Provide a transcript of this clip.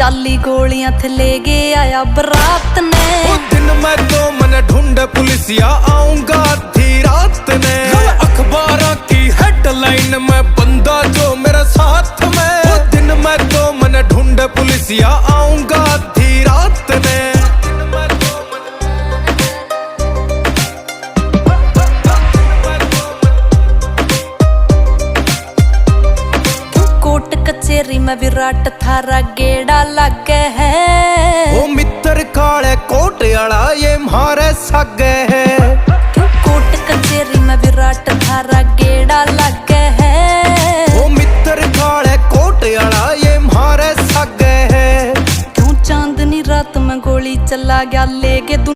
चाली गोलियां थे ले गए आया बरात ने। दिन मैं तो मन ढूंढ पुलिसिया आऊंगा आधी रात ने। अखबारों की हेडलाइन में बंदा जो मेरे साथ में। दिन मैं तो मन ढूंढ पुलिसिया आऊंगा आधी रात ने। कोट कचेरी में विराट थारा गेड़ा लगे है। ओ मित्र काले कोट आला ये मारे सगे है। कोट कचेरी में विराट थारा गेड़ा लगे है। ओ मित्र काले कोट आला ये मारे सगे है। क्यों चांदनी रात में गोली चला गया ले के